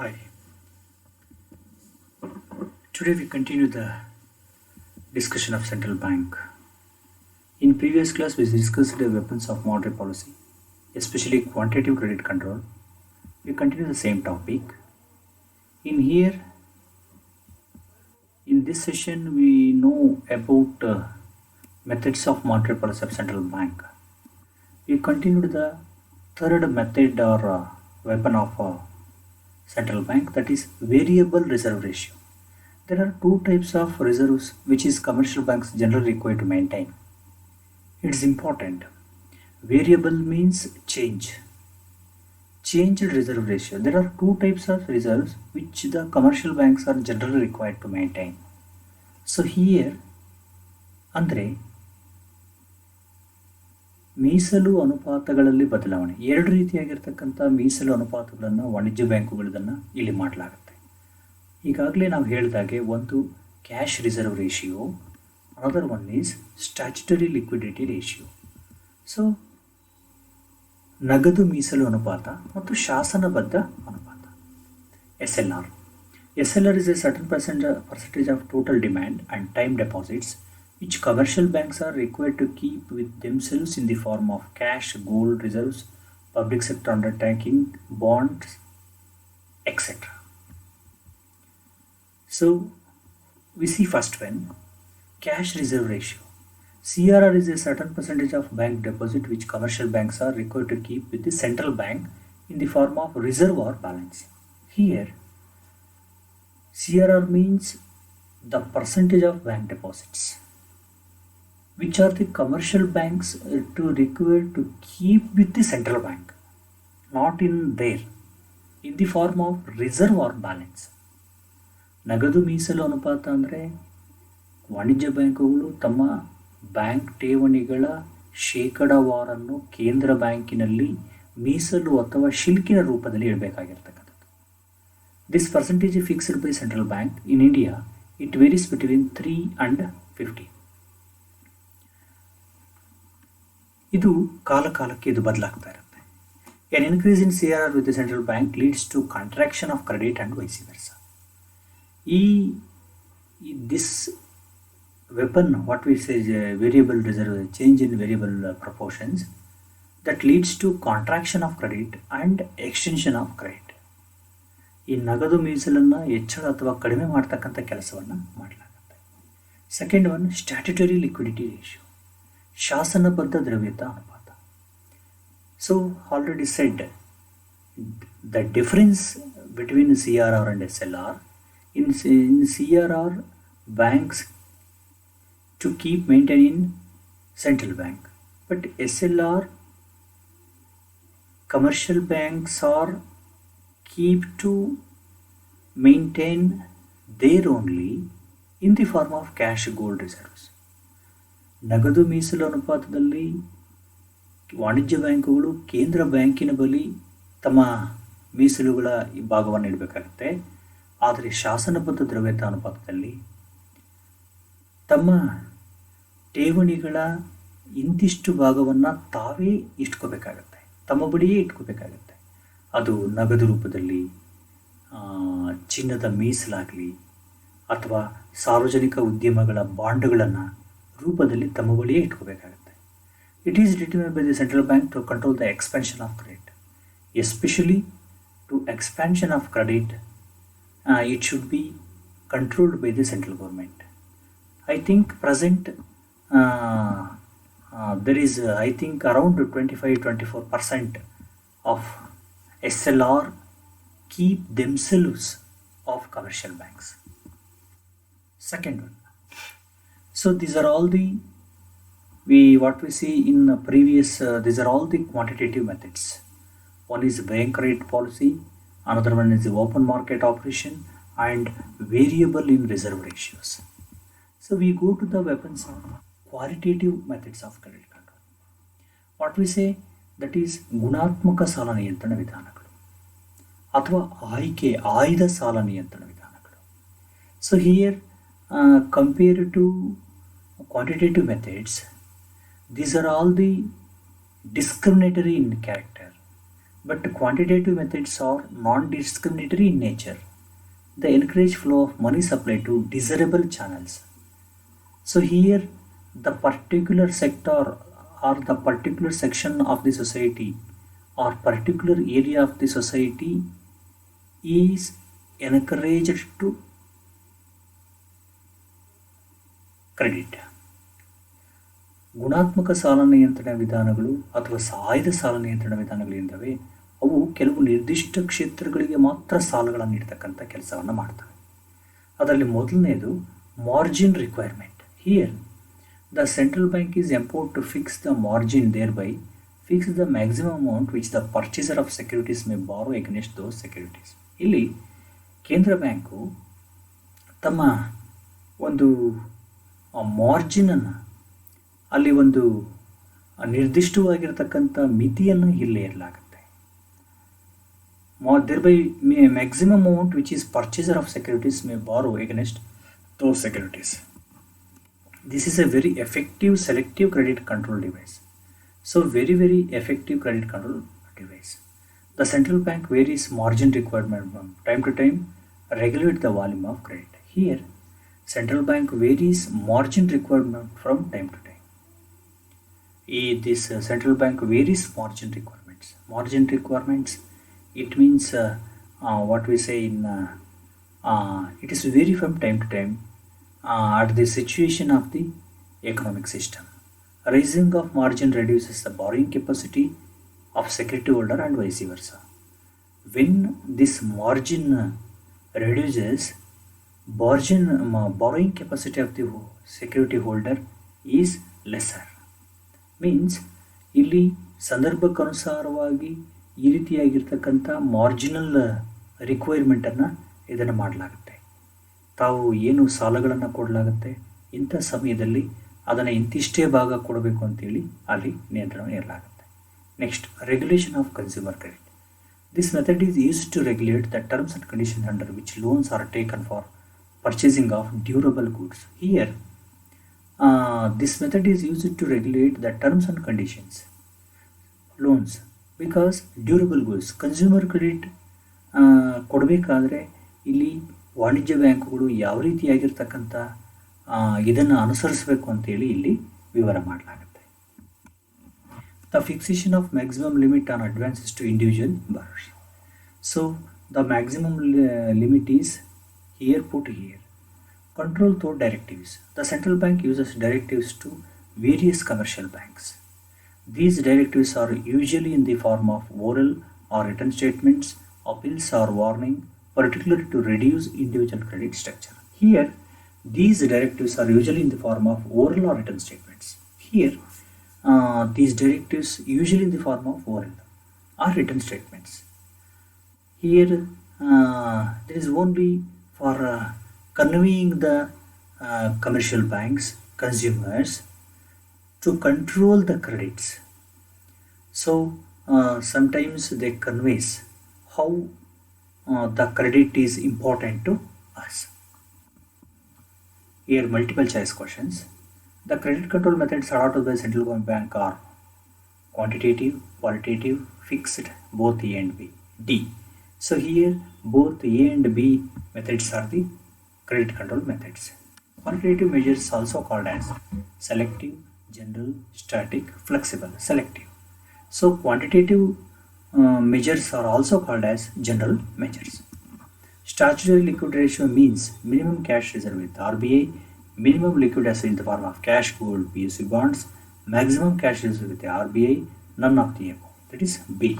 Hi. Today we continue the discussion of central bank. In previous class we discussed the weapons of monetary policy, especially quantitative credit control. We continue the same topic. In this session we know about methods of monetary policy of central bank. We continued the third method or weapon of central bank, that is variable reserve ratio. There are two types of reserves which is commercial banks generally required to maintain. It's important. Variable means changed reserve ratio. There are two types of reserves which the commercial banks are generally required to maintain. So here ಅಂದರೆ ಮೀಸಲು ಅನುಪಾತಗಳಲ್ಲಿ ಬದಲಾವಣೆ, ಎರಡು ರೀತಿಯಾಗಿರ್ತಕ್ಕಂಥ ಮೀಸಲು ಅನುಪಾತಗಳನ್ನು ವಾಣಿಜ್ಯ ಬ್ಯಾಂಕುಗಳನ್ನ ಇಲ್ಲಿ ಮಾಡಲಾಗುತ್ತೆ. ಈಗಾಗಲೇ ನಾವು ಹೇಳಿದಾಗೆ ಒಂದು cash reserve ratio, another one is statutory liquidity ratio. So ನಗದು ಮೀಸಲು ಅನುಪಾತ ಮತ್ತು ಶಾಸನಬದ್ಧ ಅನುಪಾತ, SLR. SLR is a certain percentage of total demand and time deposits which commercial banks are required to keep with themselves in the form of cash, gold reserves, public sector undertaking, bonds, etc. So we see first one, cash reserve ratio. CRR is a certain percentage of bank deposit which commercial banks are required to keep with the central bank in the form of reserve or balance. Here CRR means the percentage of bank deposits which are the commercial banks to require to keep with the central bank, not in there, in the form of reserve or balance. ನಗದು ಮೀಸಲು ಅನುಪಾತ ಅಂದರೆ ವಾಣಿಜ್ಯ ಬ್ಯಾಂಕುಗಳು ತಮ್ಮ bank ಠೇವಣಿಗಳ ಶೇಕಡಾವಾರನ್ನು ಕೇಂದ್ರ ಬ್ಯಾಂಕಿನಲ್ಲಿ ಮೀಸಲು ಅಥವಾ ಶಿಲ್ಕಿನ ರೂಪದಲ್ಲಿ ಇಡಬೇಕಾಗಿರ್ತಕ್ಕಂಥದ್ದು. This percentage is fixed by central bank. In India, it varies between 3 and 50. ಇದು ಕಾಲಕ್ಕೆ ಇದು ಬದಲಾಗ್ತಾ ಇರುತ್ತೆ. An increase in CRR with the central bank leads to contraction of credit and vice versa. This weapon, what we say is a variable reserve, change in variable proportions, that leads to contraction of credit and extension of credit. ಈ ನಗದು ಮೀಸಲನ್ನು ಹೆಚ್ಚಳ ಅಥವಾ ಕಡಿಮೆ ಮಾಡ್ತಕ್ಕಂಥ ಕೆಲಸವನ್ನು ಮಾಡಲಾಗುತ್ತೆ. Second one, statutory liquidity ratio, ಶಾಸನಬದ್ಧ ದ್ರವ್ಯತಾ ಅನುಪಾತ. So already said the difference between CRR and SLR. In CRR, banks to keep maintaining central bank, but SLR, commercial banks are keep to maintain there only in the form of cash, gold reserves. ನಗದು ಮೀಸಲು ಅನುಪಾತದಲ್ಲಿ ವಾಣಿಜ್ಯ ಬ್ಯಾಂಕುಗಳು ಕೇಂದ್ರ ಬ್ಯಾಂಕಿನ ಬಳಿ ತಮ್ಮ ಮೀಸಲುಗಳ ಈ ಭಾಗವನ್ನು ಇಡಬೇಕಾಗುತ್ತೆ. ಆದರೆ ಶಾಸನಬದ್ಧ ದ್ರವ್ಯತಾ ಅನುಪಾತದಲ್ಲಿ ತಮ್ಮ ಠೇವಣಿಗಳ ಇಂತಿಷ್ಟು ಭಾಗವನ್ನು ತಾವೇ ಇಟ್ಕೋಬೇಕಾಗತ್ತೆ, ತಮ್ಮ ಬಳಿಯೇ ಇಟ್ಕೋಬೇಕಾಗತ್ತೆ. ಅದು ನಗದು ರೂಪದಲ್ಲಿ, ಚಿನ್ನದ ಮೀಸಲಾಗಲಿ ಅಥವಾ ಸಾರ್ವಜನಿಕ ಉದ್ಯಮಗಳ ಬಾಂಡ್ಗಳನ್ನು ರೂಪದಲ್ಲಿ ತಮ್ಮ ಬಳಿಯೇ ಇಟ್ಕೋಬೇಕಾಗತ್ತೆ. It is determined by the central bank to control the expansion of credit, especially to expansion of credit. It should be controlled by the central government. I think present there is I think around 25-24% of SLR keep themselves of commercial banks. Second one. So these are all the what we see in previous these are all the quantitative methods. One is bank rate policy, another one is the open market operation, and variable in reserve ratios. So we go to the weapons of qualitative methods of credit control. What we say, that is ಗುಣಾತ್ಮಕ ಸಾಲ ನಿಯಂತ್ರಣ ವಿಧಾನಗಳು ಅಥವಾ ಆಯ್ದ ಸಾಲ ನಿಯಂತ್ರಣ ವಿಧಾನಗಳು. So here compared to quantitative methods, these are all the discriminatory in character. But quantitative methods are non-discriminatory in nature. They encourage flow of money supply to desirable channels. So here the particular sector or the particular section of the society or particular area of the society is encouraged to credit. ಗುಣಾತ್ಮಕ ಸಾಲ ನಿಯಂತ್ರಣ ವಿಧಾನಗಳು ಅಥವಾ ಸಹಾಯದ ಸಾಲ ನಿಯಂತ್ರಣ ವಿಧಾನಗಳಿಂದವೆ ಅವು ಕೆಲವು ನಿರ್ದಿಷ್ಟ ಕ್ಷೇತ್ರಗಳಿಗೆ ಮಾತ್ರ ಸಾಲಗಳನ್ನು ನೀಡ್ತಕ್ಕಂಥ ಕೆಲಸವನ್ನು ಮಾಡ್ತವೆ. ಅದರಲ್ಲಿ ಮೊದಲನೇದು margin requirement. Here the central bank is empowered to fix the margin thereby fix the maximum amount which the purchaser of securities may borrow against those securities. ಇಲ್ಲಿ ಕೇಂದ್ರ ಬ್ಯಾಂಕು ತಮ್ಮ ಒಂದು ಮಾರ್ಜಿನನ್ನು ಅಲ್ಲಿ ಒಂದು ನಿರ್ದಿಷ್ಟವಾಗಿರತಕ್ಕಂಥ ಮಿತಿಯನ್ನು ಇಲ್ಲಿ ಇರಲಾಗುತ್ತೆ. Thereby maximum amount which is purchaser of securities may borrow against those securities. This is a very effective selective credit control device. So very effective credit control device. The central bank varies margin requirement from time to time, regulate the volume of credit. Here, central bank varies margin requirement from time to time. This central bank varies margin requirements. Margin requirements, it means what we say in it is vary from time to time at the situation of the economic system. Raising of margin reduces the borrowing capacity of security holder and vice versa. When this margin reduces, borrowing capacity of the security holder is lesser. Means ಇಲ್ಲಿ ಸಂದರ್ಭಕ್ಕನುಸಾರವಾಗಿ ಈ ರೀತಿಯಾಗಿರ್ತಕ್ಕಂಥ marginal ರಿಕ್ವೈರ್ಮೆಂಟನ್ನು ಇದನ್ನು ಮಾಡಲಾಗುತ್ತೆ. ತಾವು ಏನು ಸಾಲಗಳನ್ನು ಕೊಡಲಾಗುತ್ತೆ ಇಂಥ ಸಮಯದಲ್ಲಿ ಅದನ್ನು ಇಂತಿಷ್ಟೇ ಭಾಗ ಕೊಡಬೇಕು ಅಂತೇಳಿ ಅಲ್ಲಿ ನಿಯಂತ್ರಣ ಇರಲಾಗುತ್ತೆ. Next, regulation of consumer credit. This method is used to regulate the terms and condition under which loans are taken for purchasing of durable goods. Here this method is used to regulate the terms and conditions loans because durable goods consumer credit ಕೊಡಬೇಕಾದ್ರೆ ಇಲ್ಲಿ ವಾಣಿಜ್ಯ ಬ್ಯಾಂಕುಗಳು ಯಾವ ರೀತಿಯಾಗಿರ್ತಕ್ಕಂಥ ಇದನ್ನು ಅನುಸರಿಸಬೇಕು ಅಂತೇಳಿ ಇಲ್ಲಿ ವಿವರ ಮಾಡಲಾಗುತ್ತೆ. The fixation of maximum limit on advances to individual borrowers. So the maximum limit is here put here. Control through directives. The central bank uses directives to various commercial banks. These directives are usually in the form of oral or written statements, appeals or warning, particularly to reduce individual credit structure. Here, these directives are usually in the form of oral or written statements. Here, these directives usually in the form of oral or written statements. Here, there is only for conveying the commercial banks, consumers to control the credits. So sometimes they conveys how the credit is important to us. Here multiple choice questions. The credit control methods adopted by central bank are quantitative, qualitative, fixed, both A and B. D. So here both A and B methods are the credit control methods. Quantitative measures also called as selective, general, static, flexible. Selective. So quantitative measures are also called as general measures. Statutory liquid ratio means minimum cash reserve with RBI, minimum liquid asset in the form of cash, gold, PSU bonds, maximum cash reserve with the RBI, none of the above. That is B.